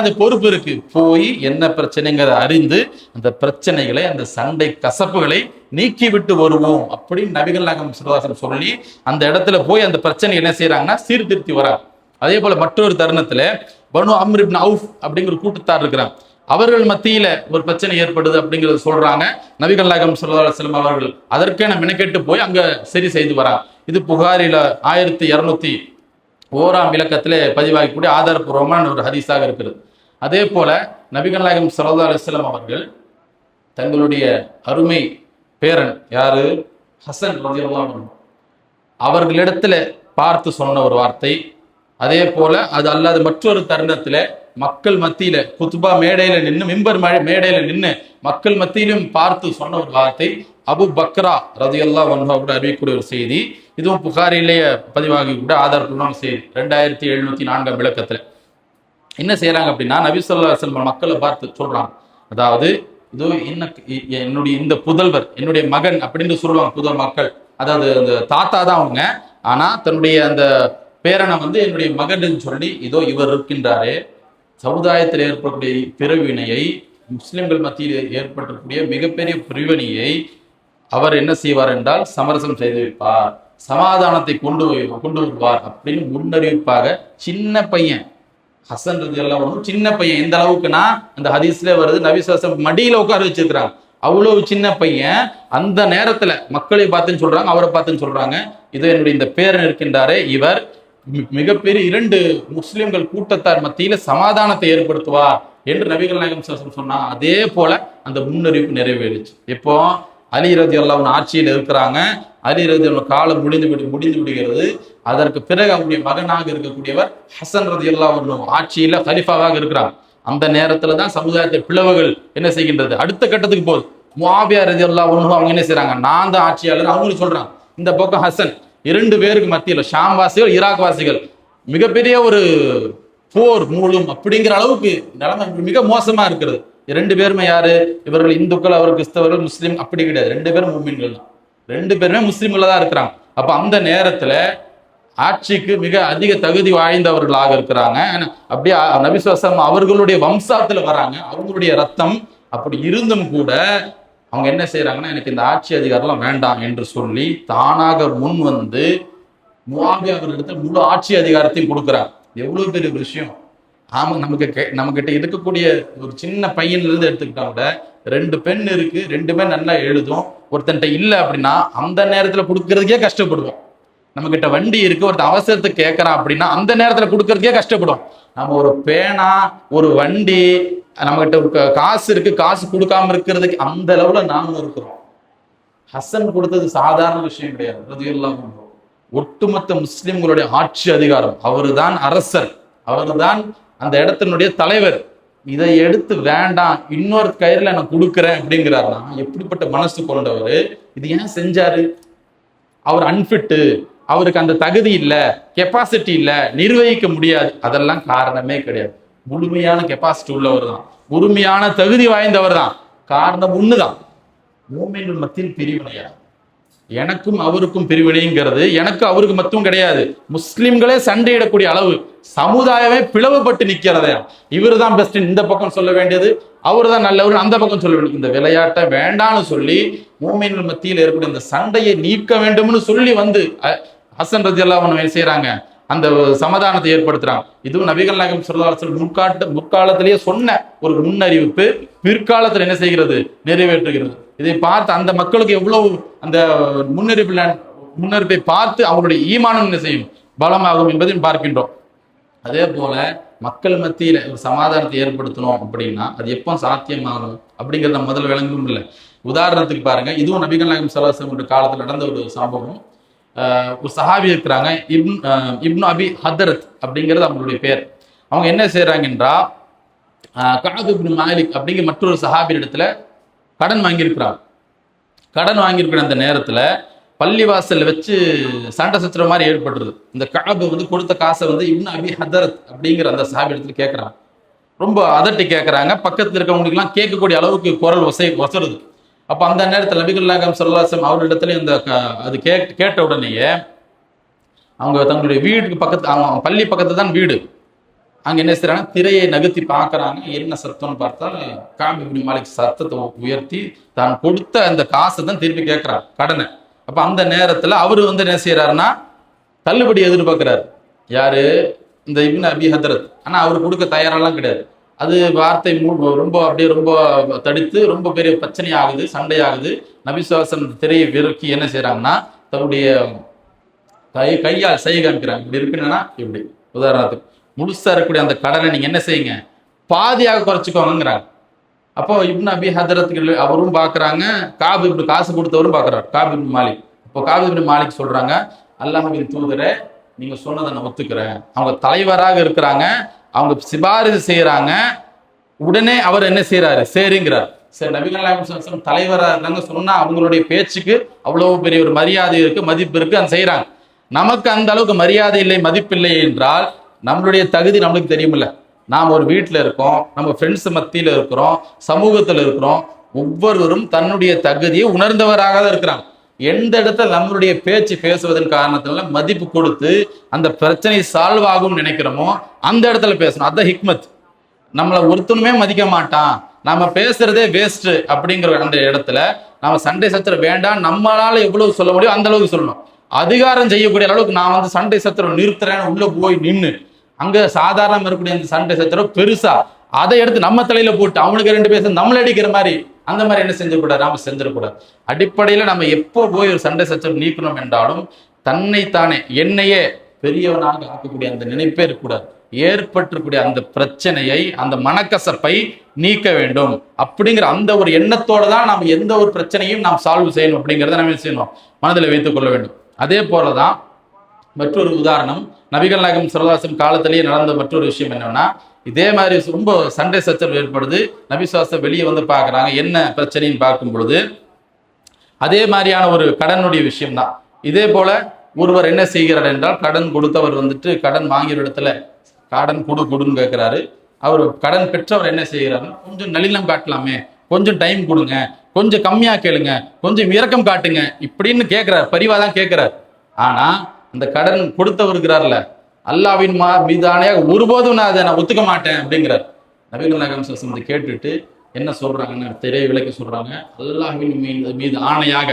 அந்த பொறுப்பு இருக்கு. போய் என்ன பிரச்சனைங்கிறத அறிந்து அந்த பிரச்சனைகளை, அந்த சண்டை கசப்புகளை நீக்கி விட்டு வருவோம் அப்படின்னு நபிகள் நாயகம் ஸல்லல்லாஹு அலைஹி வஸல்லம் சொல்லி அந்த இடத்துல போய் அந்த பிரச்சனை என்ன செய்யறாங்கன்னா சீர்திருத்தி வராங்க. அதே போல மற்றொரு தருணத்துல பனு அம்ர் இப்னு அவுஃப் அப்படிங்கிற கூட்டத்தார் இருக்கிறாங்க. அவர்கள் மத்தியில ஒரு பிரச்சனை ஏற்படுது அப்படிங்கிறது சொல்றாங்க. நபிகள் நாயகம் ஸல்லல்லாஹு அலைஹி வஸல்லம் அவர்கள் அதற்கே மெனக்கெட்டு போய் அங்க சரி செய்து வராங்க. இது புகாரில 1201 இலக்கத்திலே பதிவாகக்கூடிய ஆதாரப்பூர்வமான ஒரு ஹதீஸாக இருக்கிறது. அதே போல நபிகள் நாயகம் ஸல்லல்லாஹு அலைஹி வஸல்லம் அவர்கள் தங்களுடைய அருமை பேரன் யாரு, ஹசன் ரலியல்லாஹு அன்ஹு அவர்களிடத்துல பார்த்து சொன்ன ஒரு வார்த்தை. அதே போல அது அல்லாத மற்றொரு தருணத்துல மக்கள் மத்தியில குத்துபா மேடையில நின்று, மிம்பர் மேடையில நின்று மக்கள் மத்தியிலும் பார்த்து சொன்ன ஒரு வார்த்தை அபு பக்ரா ரலியல்லாஹு அன்ஹு கூட அறிவிக்கக்கூடிய ஒரு செய்தி. இதுவும் புகாரிலேயே பதிவாகி கூட ஆதாரப்பூர்வமான செய்தி 2704 விளக்கத்துல என்ன செய்யறாங்க அப்படின்னா, நபி ஸல்லல்லாஹு அலைஹி வஸல்லம் மக்களை பார்த்து சொல்றாங்க, அதாவது இதோ என்னுடைய இந்த புதல்வர், என்னுடைய மகன் அப்படின்னு சொல்லுவாங்க புதல் மக்கள். அதாவது அந்த தாத்தா தான் அவங்க, ஆனா தன்னுடைய அந்த பேரனை என்னுடைய மகன் சொல்லி இதோ இவர் இருக்கின்றாரே, சமுதாயத்தில் ஏற்படக்கூடிய பிரிவினையை, முஸ்லிம்கள் மத்தியில் ஏற்படக்கூடிய மிகப்பெரிய பிரிவினையை அவர் என்ன செய்வார் என்றால் சமரசம் செய்து வைப்பார், சமாதானத்தை கொண்டு வருவார் அப்படின்னு முன்னறிவிப்பாக. சின்ன பையன் ஹசன் ரலியல்லாஹு அன்ஹு, சின்ன பையன். எந்த அளவுக்குன்னா அந்த ஹதீஸ்ல வருது, நபி ஸல்லல்லாஹு அலைஹி வஸல்லம் மடியில உட்கார வச்சிருக்கிறாங்க. அவ்வளவு சின்ன பையன். அந்த நேரத்துல மக்களை பார்த்துன்னு சொல்றாங்க, அவரை பார்த்துன்னு சொல்றாங்க, இதோ என்னுடைய இந்த பேரன் இருக்கின்றாரே, இவர் மிகப்பெரிய 2 முஸ்லிம்கள் கூட்டத்தார் மத்தியில சமாதானத்தை ஏற்படுத்துவார் என்று நபிகள் நாயகம் ஸல்லல்லாஹு அலைஹி வஸல்லம் சொன்னாங்க. அதே போல அந்த முன்னறிவிப்பு நிறைவேறிச்சு. இப்போ அலி ரலியல்லாஹு அன்ஹு ஆட்சியில் இருக்கிறாங்க. அலி ரலியல்லாஹு அன்ஹு காலம் முடிந்து விடுகிறது. அதற்கு பிறகு அவருடைய மகனாக இருக்கக்கூடியவர் ஹசன் ரலியல்லாஹு அன்ஹு ஆட்சியில கலிஃபாவாக இருக்கிறாங்க. அந்த நேரத்துல தான் சமுதாயத்தை பிளவுகள் என்ன செய்கின்றது, அடுத்த கட்டத்துக்கு போகுது. முஆவியா ரலியல்லாஹு அன்ஹு அவங்க என்ன செய்றாங்க, நான் தான் ஆட்சியாளர் அவங்களும் சொல்றாங்க. இந்த பக்கம் ஹசன், 2 பேருக்கு மத்தியில ஷாம் வாசிகள், ஈராக் வாசிகள் மிகப்பெரிய ஒரு போர் மூலம் அப்படிங்கிற அளவுக்கு நிலைமை மிக மோசமா இருக்கிறது. 2 பேருமே யாரு, இவர்கள் இந்துக்கள், அவர் கிறிஸ்தவர்கள், முஸ்லீம் அப்படி கிடையாது. 2 பேரும் முஃமின்கள் தான். 2 பேருமே முஸ்லீம்களா தான் இருக்கிறாங்க. அப்ப அந்த நேரத்துல ஆட்சிக்கு மிக அதிக தகுதி வாய்ந்தவர்களாக இருக்கிறாங்க. அப்படியே நபி ஸல்லல்லாஹு அலைஹி வஸல்லம் அவர்களுடைய வம்சாத்துல வராங்க, அவங்களுடைய ரத்தம். அப்படி இருந்தும் கூட அவங்க என்ன செய்யறாங்கன்னா, எனக்கு இந்த ஆட்சி அதிகாரம்லாம் வேண்டாம் என்று சொல்லி தானாக முன் வந்து முஆவியா அவர்களிடத்தில் முழு ஆட்சி அதிகாரத்தையும் கொடுக்குறாங்க. எவ்வளவு பெரிய ஒரு விஷயம். ஆமா, நம்ம கிட்ட இருக்கக்கூடிய ஒரு சின்ன பையன்ல இருந்து எடுத்துக்கிட்டா கூட 2 பெண் இருக்கு, 2மே நல்லா எழுதும். ஒருத்தன்ட்ட இல்ல அப்படின்னா அந்த நேரத்துல கொடுக்கறதுக்கே கஷ்டப்படுவோம். நம்ம கிட்ட வண்டி இருக்கு, ஒருத்தன் அவசரத்துக்கு கேட்கறான் அப்படின்னா அந்த நேரத்துல கொடுக்கறதுக்கே கஷ்டப்படுவோம். நம்ம ஒரு பேனா, ஒரு வண்டி, நம்ம கிட்ட ஒரு காசு இருக்கு, காசு கொடுக்காம இருக்கிறதுக்கு அந்த அளவுல நாம இருக்கிறோம். ஹசன் கொடுத்தது சாதாரண விஷயம் கிடையாது ரலியல்லாஹு அன்ஹு. ஒட்டுமொத்த முஸ்லிம்களுடைய ஆட்சி அதிகாரம், அவருதான் அரசர், அவர்தான் அந்த இடத்தினுடைய தலைவர். இதை எடுத்து வேண்டாம், இன்னொரு கயிறுல நான் கொடுக்குறேன் அப்படிங்கிறாருன்னா எப்படிப்பட்ட மனசு கொண்டவர். இது ஏன் செஞ்சாரு? அவர் அன்ஃபிட்டு, அவருக்கு அந்த தகுதி இல்லை, கெப்பாசிட்டி இல்லை, நிர்வகிக்க முடியாது, அதெல்லாம் காரணமே கிடையாது. முழுமையான கெப்பாசிட்டி உள்ளவர் தான், முழுமையான தகுதி வாய்ந்தவர் தான். காரணம் ஒண்ணுதான், மூமின்கள் மத்தியில் பிரிவினையா. எனக்கும் அவருக்கும் பிரிவினைங்கிறது எனக்கு அவருக்கு மட்டும் கிடையாது, முஸ்லிம்களே சண்டையிடக்கூடிய அளவு சமுதாயமே பிளவுபட்டு நிக்கிறதையா. இவரு தான் பெஸ்ட் இந்த பக்கம் சொல்ல வேண்டியது, அவரு தான் நல்லவர் அந்த பக்கம் சொல்ல வேண்டியது. இந்த விளையாட்டை வேண்டான்னு சொல்லி மூமின்கள் மத்தியில் ஏற்படும் இந்த சண்டையை நீக்க வேண்டும்னு சொல்லி ஹசன் ரலியல்லாஹு அன்ஹு செய்யறாங்க, அந்த சமாதானத்தை ஏற்படுத்துறாங்க. இதுவும் நபிகள் நாயகம் ஸல்லல்லாஹு அலைஹி வஸல்லம் முற்காலத்திலேயே சொன்ன ஒரு முன்னறிவிப்பு பிற்காலத்தில் என்ன செய்கிறது, நிறைவேற்றுகிறது. இதை பார்த்து அந்த மக்களுக்கு எவ்வளவு அந்த முன்னறிவிப்பை பார்த்து அவங்களுடைய ஈமானம் என்ன செய்யும், பலமாகும் என்பதையும் பார்க்கின்றோம். அதே போல மக்கள் மத்தியில ஒரு சமாதானத்தை ஏற்படுத்தணும் அப்படின்னா அது எப்போ சாத்தியமாகும் அப்படிங்கிறத முதல்ல விளங்கும் இல்லை. உதாரணத்துக்கு பாருங்க, இதுவும் நபிகள் நாயகம் ஸல்லல்லாஹு அலைஹி வஸல்லம் காலத்தில் நடந்த ஒரு சம்பவம். ஒரு சஹாபி இருக்கிறாங்க, இப்னு அபி ஹதரத் அப்படிங்கிறது அவங்களுடைய பேர். அவங்க என்ன செய்யறாங்கன்றா, கஅப் இப்னு மாலிக் அப்படிங்கிற மற்றொரு சஹாபி இடத்துல கடன் வாங்கியிருக்கிறாங்க. கடன் வாங்கியிருக்கிற அந்த நேரத்துல பள்ளிவாசல் வச்சு சண்டை சச்சரவு மாதிரி ஏற்பட்டுருது. இந்த கஅப் வந்து கொடுத்த காசை வந்து இப்னு அபி ஹதரத் அப்படிங்கிற அந்த சஹாபி இடத்துல கேட்கறாங்க. ரொம்ப அதட்டி கேட்கறாங்க. பக்கத்துல இருக்கவங்களுக்கு எல்லாம் கேட்கக்கூடிய அளவுக்கு குரல் வசருது. அப்ப அந்த நேரத்தில் நபிகள் நாயகம் ஸல்லல்லாஹு அலைஹி வஸல்லம் அவர்களிடத்துல இந்த அது கேட்ட உடனேயே அவங்க தங்களுடைய வீட்டுக்கு பக்கத்து, அவங்க பள்ளி பக்கத்துல தான் வீடு, அங்க என்ன செய்யறாங்க, திரையை நகர்த்தி பார்க்கறாங்க. என்ன சத்தம்னு பார்த்தா கஅப் இப்னு மாலிக் சத்தத்தை உயர்த்தி தான் கொடுத்த அந்த காசை தான் திருப்பி கேட்கிறார், கடனை. அப்ப அந்த நேரத்துல அவரு வந்து என்ன செய்யறாருன்னா தள்ளுபடி எதிர்பார்க்கிறாரு. யாரு? இந்த இப்னு அபி ஹதரத். ஆனா அவர் கொடுக்க தயாரெல்லாம் கிடையாது. அது வார்த்தை ரொம்ப அப்படியே ரொம்ப தடித்து ரொம்ப பெரிய பிரச்சனை ஆகுது, சண்டை ஆகுது. நபி ஸல்லல்லாஹு அலைஹி வஸல்லம் திரையை விருக்கி என்ன செய்யறாங்கன்னா தன்னுடைய கையால் செய்ய காமிக்கிறாங்க. இப்படி இருக்குன்னா இப்படி, உதாரணத்துக்கு முழுசா இருக்கக்கூடிய அந்த கடனை நீங்க என்ன செய்யுங்க, பாதியாக குறைச்சிக்கோங்கிறாங்க. அப்போ இப்னு அபி ஹதரத்துக்கு அவரும் பாக்குறாங்க, கஅப் இப்னு காசு கொடுத்தவரும் பாக்குறாரு, கஅப் இப்னு மாலிக். இப்போ கஅப் இப்னு மாலிக் சொல்றாங்க, அல்லாஹ்வின் தூதரே நீங்க சொன்னதை நான் ஒத்துக்கிறேன். அவங்க தலைவராக இருக்கிறாங்க, அவங்க சிபாரிசு செய்யறாங்க. உடனே அவர் என்ன செய்யறாரு, சரிங்கிறார். சரி, நபிகள் நாயகம் ஸல்லல்லாஹு அலைஹி வஸல்லம் தலைவராக இருந்தாங்க சொன்னா அவங்களுடைய பேச்சுக்கு அவ்வளவு பெரிய ஒரு மரியாதை இருக்கு, மதிப்பு இருக்கு, அதை செய்யறாங்க. நமக்கு அந்த அளவுக்கு மரியாதை இல்லை, மதிப்பில்லை என்றால் நம்மளுடைய தகுதி நம்மளுக்கு தெரியுமில்ல. நாம் ஒரு வீட்டில் இருக்கோம், நம்ம ஃப்ரெண்ட்ஸ் மத்தியில் இருக்கிறோம், சமூகத்தில் இருக்கிறோம். ஒவ்வொருவரும் தன்னுடைய தகுதியை உணர்ந்தவராக தான் இருக்கிறாங்க. எந்த இடத்துல நம்மளுடைய பேச்சு பேசுவதன் காரணத்தினால மதிப்பு கொடுத்து அந்த பிரச்சனை சால்வ் ஆகும் நினைக்கிறோமோ அந்த இடத்துல பேசணும். அதான் ஹிக்மத். நம்மளை ஒருத்தனுமே மதிக்க மாட்டான், நம்ம பேசுறதே வேஸ்ட் அப்படிங்கிற அந்த இடத்துல நம்ம சண்டை சச்சரவு வேண்டாம், நம்மளால எவ்வளவு சொல்ல முடியும் அந்த அளவுக்கு சொல்லணும். அதிகாரம் செய்யக்கூடிய அளவுக்கு நான் வந்து சண்டை சச்சரவு நிறுத்துறேன்னு உள்ள போய் நின்று அங்க சாதாரண இருக்கக்கூடிய அந்த சண்டை சச்சரவு பெருசா அதை எடுத்து நம்ம தலையில போட்டு அவனுக்கு ரெண்டு பேரும் நம்மள அடிக்கிற மாதிரி அந்த மாதிரி என்ன செஞ்சிடக்கூடாது, நாம செஞ்சிடக்கூடாது. அடிப்படையில நம்ம எப்போ போய் ஒரு சண்டை சச்சரவு நீக்கணும் என்றாலும் தன்னைத்தானே என்னையே பெரியவனாக ஆக்கக்கூடிய அந்த நினைப்பே இருக்கக்கூடாது. ஏற்பட்டிருக்கூடிய அந்த பிரச்சனையை, அந்த மனக்கசப்பை நீக்க வேண்டும் அப்படிங்கிற அந்த ஒரு எண்ணத்தோட தான் நாம் எந்த ஒரு பிரச்சனையும் நாம் சால்வ் செய்யணும் அப்படிங்கிறத நம்ம செய்யணும், மனதில் வைத்துக் கொள்ள வேண்டும். அதே போலதான் மற்றொரு உதாரணம், நபிகள் நாயகம் ஸல்லல்லாஹு அலைஹி வஸல்லம் காலத்திலேயே நடந்த மற்றொரு விஷயம் என்னன்னா, இதே மாதிரி ரொம்ப சண்டை சச்சரவு ஏற்படுது. நபி ஸல்லல்லாஹு அலைஹி வஸல்லம் வெளியே வந்து பார்க்குறாங்க, என்ன பிரச்சனைன்னு பார்க்கும் பொழுது அதே மாதிரியான ஒரு கடனுடைய விஷயம் தான். இதே போல ஒருவர் என்ன செய்கிறார் என்றால், கடன் கொடுத்தவர் வந்துட்டு கடன் வாங்கிற இடத்துல கடன் கொடுன்னு கேட்கிறாரு. அவர் கடன் பெற்றவர் என்ன செய்கிறாருன்னா, கொஞ்சம் நளினம் காட்டலாமே, கொஞ்சம் டைம் கொடுங்க, கொஞ்சம் கம்மியா கேளுங்க, கொஞ்சம் இரக்கம் காட்டுங்க இப்படின்னு கேட்கிறார், பரிவாதான் கேட்கிறார். ஆனா அந்த கடன் கொடுத்தவர் இருக்கிறார்ல, அல்லாஹ்வின் மீதானே ஒருபோதும் நான் அதை நான் ஒத்துக்க மாட்டேன் அப்படிங்கிறார். நபிகள் நாயகம் ஸல்லல்லாஹு அலைஹி வஸல்லம் கேட்டுட்டு என்ன சொல்றாங்கன்னு திரை விளக்கி சொல்றாங்க, அல்லாஹ்வின் மீது ஆணையாக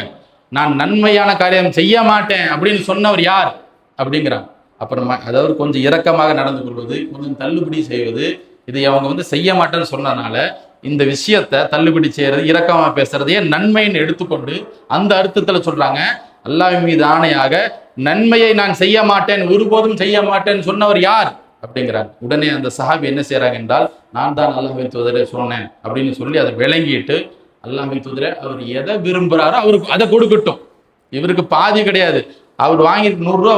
நான் நன்மையான காரியம் செய்ய மாட்டேன் அப்படின்னு சொன்னவர் யார் அப்படிங்கிறாங்க. அப்புறம் அதாவது கொஞ்சம் இரக்கமாக நடந்து கொள்வது, கொஞ்சம் தள்ளுபடி செய்வது, இதை அவங்க வந்து செய்ய மாட்டேன்னு சொன்னதுனால இந்த விஷயத்தை தள்ளுபடி செய்யறது, இரக்கமா பேசுறதையே நன்மைன்னு எடுத்துக்கொண்டு அந்த அர்த்தத்துல சொல்றாங்க, அல்லாஹ்வின் மீது ஆணையாக நன்மையை நான் செய்ய மாட்டேன், ஒருபோதும் செய்ய மாட்டேன்னு சொன்னவர் யார் அப்படிங்கிறாங்க. உடனே அந்த சஹாபி என்ன செய்யறாங்க என்றால், நான் தான் அல்லாஹ்வின் தூதரே சொன்னேன் அப்படின்னு சொல்லி அதை விளங்கிட்டு, அல்லாஹ்வின் தூதரே அவர் எதை விரும்புறாரோ அவருக்கு அதை கொடுக்கட்டும், இவருக்கு பாதி கிடையாது. அவர் வாங்கி 100 ரூபா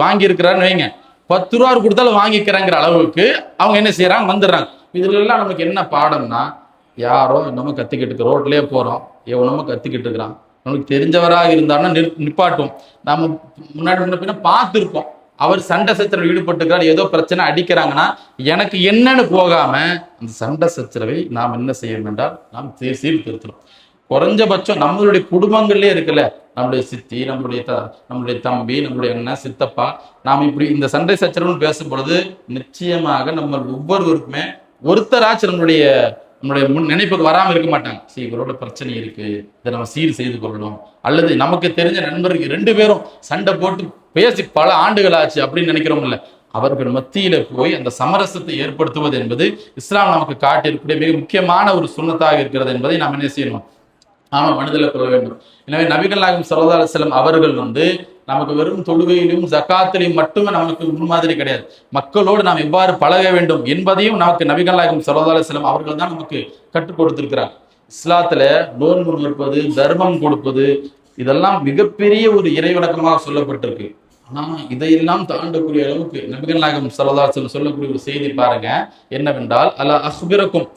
வாங்கியிருக்கிறாருன்னு வைங்க, 10 ரூபா கொடுத்தாலும் வாங்கிக்கிறாங்கிற அளவுக்கு அவங்க என்ன செய்யறாங்க, வந்துடுறாங்க. இதுல எல்லாம் நமக்கு என்ன பாடம்னா, யாரோ என்னமோ கத்திக்கிட்டு இருக்கு, ரோட்லயே போறோம், எவனமோ கத்திக்கிட்டு இருக்கிறான், நமக்கு தெரிஞ்சவராக இருந்தாருன்னா நிப்பாட்டும். நம்ம முன்னாடி பின்ன பார்த்துருப்போம், அவர் சண்டை சச்சரவு ஈடுபட்டுக்கிறார், ஏதோ பிரச்சனை அடிக்கிறாங்கன்னா எனக்கு என்னன்னு போகாம அந்த சண்டை சச்சரவை நாம் என்ன செய்ய வேண்டாம், நாம் சீர்திருத்தணும். குறைஞ்சபட்சம் நம்மளுடைய குடும்பங்கள்லயே இருக்குல்ல, நம்மளுடைய சித்தி, நம்மளுடைய தம்பி, நம்மளுடைய அண்ணன், சித்தப்பா, நாம் இப்படி இந்த சண்டை சச்சரவுன்னு பேசும் பொழுது நிச்சயமாக நம்ம ஒவ்வொருவருக்குமே ஒருத்தராச்சும் நம்மளுடைய நினைப்புக்கு வராமல் இருக்க மாட்டாங்க. இவரோட பிரச்சனை இருக்கு, இதை நம்ம சீர் செய்து கொள்ளணும். அல்லது நமக்கு தெரிஞ்ச நண்பருக்கு 2 பேரும் சண்டை போட்டு பேசி பல ஆண்டுகள் ஆச்சு அப்படின்னு நினைக்கிறோம் இல்ல, அவர்கள் மத்தியில போய் அந்த சமரசத்தை ஏற்படுத்துவது என்பது இஸ்லாம் நமக்கு காட்டியிருக்கக்கூடிய மிக முக்கியமான ஒரு சுன்னத்தாக இருக்கிறது என்பதை நாம் என்ன செய்யணும், நாம மனதில் கொள்ள வேண்டும். எனவே நபிகள் நாயகம் ஸல்லல்லாஹு அலைஹி வஸல்லம் அவர்கள் வந்து நமக்கு வெறும் தொழுகையிலும் ஜகாத்திலையும் மட்டுமே நமக்கு முன்மாதிரி கிடையாது. மக்களோடு நாம் எவ்வாறு பழக வேண்டும் என்பதையும் நமக்கு நபிகள் நாயகம் ஸல்லல்லாஹு அலைஹி வஸல்லம் அவர்கள் தான் நமக்கு கற்றுக் கொடுத்திருக்கிறார். இஸ்லாத்துல நோன்பு நோற்பது, தர்மம் கொடுப்பது, இதெல்லாம் மிகப்பெரிய ஒரு இறைவணக்கமாக சொல்லப்பட்டிருக்கு. ஆனா இதையெல்லாம் தாண்டக்கூடிய அளவுக்கு நபிகள் நாயகம் ஸல்லல்லாஹு அலைஹி வஸல்லம் சொல்லக்கூடிய ஒரு செய்தி பாருங்க, என்னவென்றால், அலா அஹ்பிரக்கும்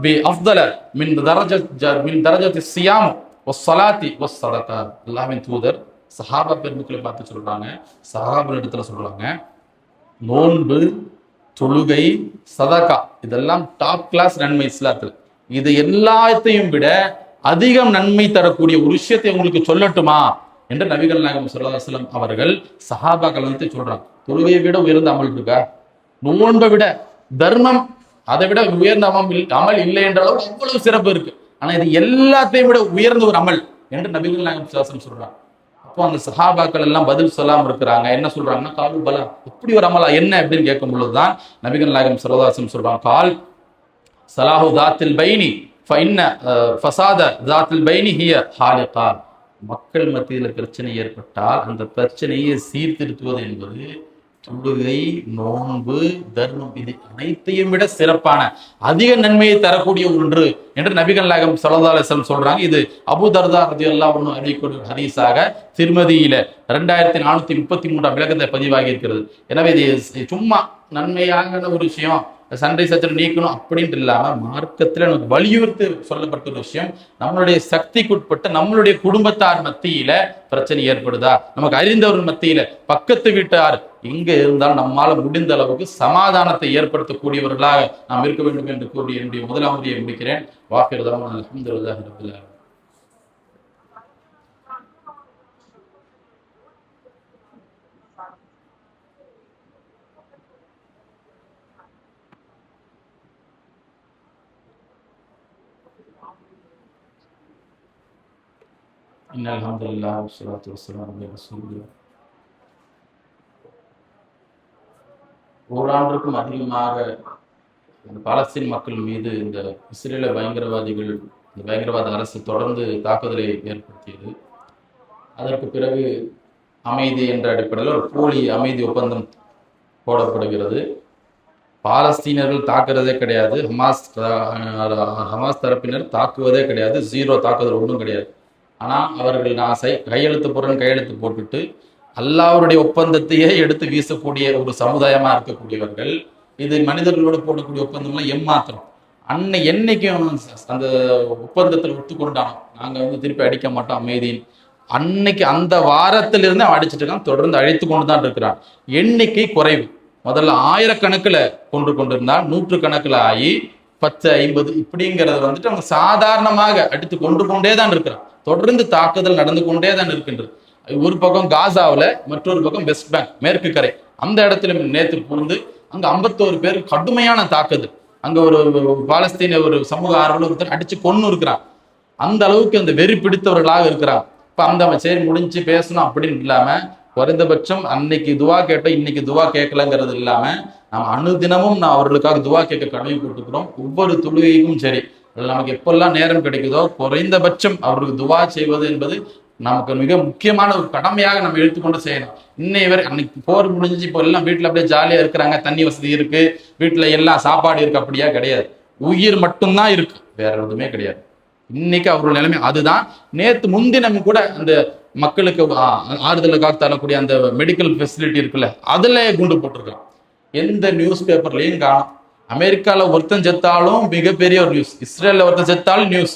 பி அஃதல மின் தரஜத்தி ஸியாம் ஒஸ்ஸலாத்தி ஒஸ்ஸதகா. அல்லாஹ்வின் தூதர் சஹாபா பெருமக்களை பார்த்து சொல்றாங்க, சஹாபா இடத்துல சொல்றாங்க, நோன்பு, தொழுகை, சதகா இதெல்லாம் டாப் கிளாஸ் நன்மை இஸ்லாத்தில். இது எல்லாத்தையும் விட அதிகம் நன்மை தரக்கூடிய ஒரு விஷயத்தை உங்களுக்கு சொல்லட்டுமா என்று நபிகள் நாயகம் ஸல்லல்லாஹு அலைஹி வஸல்லம் அவர்கள் சஹாபாக்கள் வந்து சொல்றாங்க. தொழுகையை விட உயர்ந்த அமல் இருக்கா? நோன்பை விட, தர்மம் அதை விட உயர்ந்த அமல் இல்லை என்ற அளவு அவ்வளவு சிறப்பு இருக்கு. ஆனா இது எல்லாத்தையும் விட உயர்ந்த ஒரு அமல் என்று நபிகள் நாயகம் ஸல்லல்லாஹு அலைஹி வஸல்லம் சொல்றாங்க. அப்போ அந்த சஹாபாக்கள் எல்லாம் பதில் சொல்லாம இருக்கிறாங்க. என்ன சொல்றாங்கன்னா, காலு பலா, இப்படி ஒரு அமலா என்ன அப்படின்னு கேட்கும் பொழுதுதான் நபிகள் நாயகம் ஸல்லல்லாஹு அலைஹி வஸல்லம் சொல்றாங்க, கால் சலாஹு தாத்தில் பைனி ஃபஇன்ன ஃபசாத தாத்தில் பைனி ஹிய ஹாலிகா. மக்கள் மத்தியில் பிரச்சனை ஏற்பட்டால் அந்த பிரச்சனையை சீர்திருத்துவது என்பது தொழுகை, நோன்பு, தர்மம் இது அனைத்தையும் விட சிறப்பான அதிக நன்மையை தரக்கூடிய ஒன்று என்று நபிகள் நாயகம் ஸல்லல்லாஹு அலைஹி வஸல்லம் சொல்றாங்க. இது அபூ தர்தா ரலியல்லாஹு அன்ஹு அறிவிக்கக்கூடிய ஹதீஸாக திருமதியில 2433 விளக்கத்தை பதிவாகி இருக்கிறது. எனவே இது சும்மா நன்மையான ஒரு விஷயம், சண்டை சச்சரவு நீக்கணும் அப்படின்ட்டு இல்லாம மார்க்கத்துல நமக்கு வலியுறுத்தி சொல்லப்பட்ட ஒரு விஷயம். நம்மளுடைய சக்திக்குட்பட்ட நம்மளுடைய குடும்பத்தார் மத்தியில பிரச்சனை ஏற்படுதா, நமக்கு அறிந்தவர்கள் மத்தியில, பக்கத்து வீட்டார் இங்க இருந்தால் நம்மால முடிந்த அளவுக்கு சமாதானத்தை ஏற்படுத்தக்கூடியவர்களாக நாம் இருக்க வேண்டும் என்று கூறி என்னுடைய முதலாம் உரையை முடிக்கிறேன். வாஃபிர் அல்ஹம்துலில்லாஹி ரப்பில் ஆலமீன். இன்னல் ஹம்துலில்லாஹ் வஸ்ஸலாத்து வஸ்ஸலாமு அலா ரசூலில்லாஹ். ஓராண்டுக்கும் அதிகமாக இந்த பாலஸ்தீன் மக்கள் மீது இந்த இஸ்ரேல பயங்கரவாதிகள், இந்த பயங்கரவாத அரசு தொடர்ந்து தாக்குதலை ஏற்படுத்தியது. அதற்கு பிறகு அமைதி என்ற அடிப்படையில் ஒரு போலி அமைதி ஒப்பந்தம் போடப்படுகிறது. பாலஸ்தீனர்கள் தாக்குறதே கிடையாது, ஹமாஸ் தரப்பினர் தாக்குவதே கிடையாது, ஜீரோ தாக்குதல் ஒன்றும் கிடையாது. ஆனால் அவர்கள் நான் கையெழுத்து போடுறேன்னு கையெழுத்து போட்டுட்டு அல்லாஹ்வுடைய ஒப்பந்தத்தையே எடுத்து வீசக்கூடிய ஒரு சமுதாயமா இருக்கக்கூடியவர்கள். இது மனிதர்களோடு போடக்கூடிய ஒப்பந்தம்லாம் ஏமாத்திரம். என்னைக்கும் அந்த ஒப்பந்தத்தில் ஒத்துக்கொண்டானோ நாங்க திருப்பி அடிக்க மாட்டோம் அமைதியின், அன்னைக்கு அந்த வாரத்திலிருந்து அவன் அடிச்சுட்டு இருக்கான், தொடர்ந்து அழித்து கொண்டு தான் இருக்கிறான். எண்ணிக்கை குறைவு. முதல்ல ஆயிரக்கணக்கில் கொண்டிருந்தால் 100 கணக்கில் ஆகி 10, 50 இப்படிங்கிறது அவங்க சாதாரணமாக அடித்து கொண்டே தான் இருக்கிறான். தொடர்ந்து தாக்குதல் நடந்து கொண்டே தான் இருக்கின்றது. ஒரு பக்கம் காசாவில், மற்றொரு பக்கம் வெஸ்ட் பேங்க் மேற்கு கரை, அந்த இடத்துல நேற்று புரிந்து அங்க 51 பேர் கடுமையான தாக்குதல். அங்க ஒரு பாலஸ்தீன ஒரு சமூக ஆர்வலர் அடிச்சு கொன்னு இருக்கிறான். அந்த அளவுக்கு அந்த வெறி பிடித்தவர்களாக இருக்கிறான். இப்ப அந்த சரி முடிஞ்சு பேசணும் அப்படின்னு இல்லாம, குறைந்தபட்சம் அன்னைக்கு துவா கேட்டோம் இன்னைக்கு துவா கேட்கலங்கிறது இல்லாம நாம் அனுதினமும் அவர்களுக்காக துவா கேட்க கடமை போட்டுக்கிறோம். ஒவ்வொரு தொழுகைக்கும் சரி, நமக்கு எப்பெல்லாம் நேரம் கிடைக்குதோ குறைந்தபட்சம் அவருக்கு துவா செய்வது என்பது நமக்கு மிக முக்கியமான ஒரு கடமையாக நம்ம எடுத்துக்கொண்டு செய்யணும். இன்னைவர் அன்னைக்கு போர் முடிஞ்சு இப்போ எல்லாம் வீட்டுல அப்படியே ஜாலியா இருக்கிறாங்க, தண்ணி வசதி இருக்கு, வீட்டுல எல்லாம் சாப்பாடு இருக்கு, அப்படியா கிடையாது. உயிர் மட்டும்தான் இருக்கு, வேற எதுவுமே கிடையாது. இன்னைக்கு அவர்கள் நிலைமை அதுதான். நேற்று முன்தினம் கூட அந்த மக்களுக்கு ஆறுதலுக்காக தரக்கூடிய அந்த மெடிக்கல் ஃபெசிலிட்டி இருக்குல்ல, அதுல குண்டு போட்டிருக்கான். எந்த நியூஸ் பேப்பர்லயும் காணும். அமெரிக்கால ஒருத்தன் செத்தாலும் மிகப்பெரிய ஒரு நியூஸ், இஸ்ரேல்ல ஒருத்தன் செத்தாலும் நியூஸ்.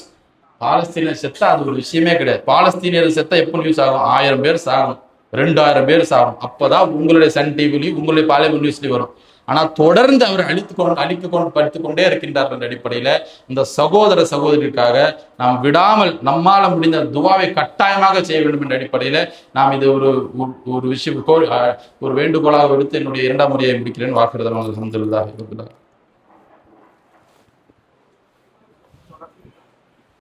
பாலஸ்தீனர் செத்தா அது ஒரு விஷயமே கிடையாது. பாலஸ்தீனியர் செத்தா எப்போ நியூஸ் ஆகும்? 1000 பேர் சாகணும், 2000 பேர் சாகணும், அப்பதான் உங்களுடைய சன் டிவிலையும் உங்களுடைய பார்லிமெண்ட் நியூஸ்லயும் வரும். ஆனா தொடர்ந்து அவர் அழித்துக்கொண்டு படித்துக் கொண்டே இருக்கின்றார்கள் என்ற அடிப்படையில இந்த சகோதர சகோதரிக்காக நாம் விடாமல் நம்மால முடிந்த துவாவை கட்டாயமாக செய்ய வேண்டும் என்ற அடிப்படையில நாம் இது ஒரு விஷயம் ஒரு வேண்டுகோளாக விடுத்து என்னுடைய 2ஆம் முறையை முடிக்கிறேன். வாக்குறுதல் அல்ஹம்துலில்லாஹ்.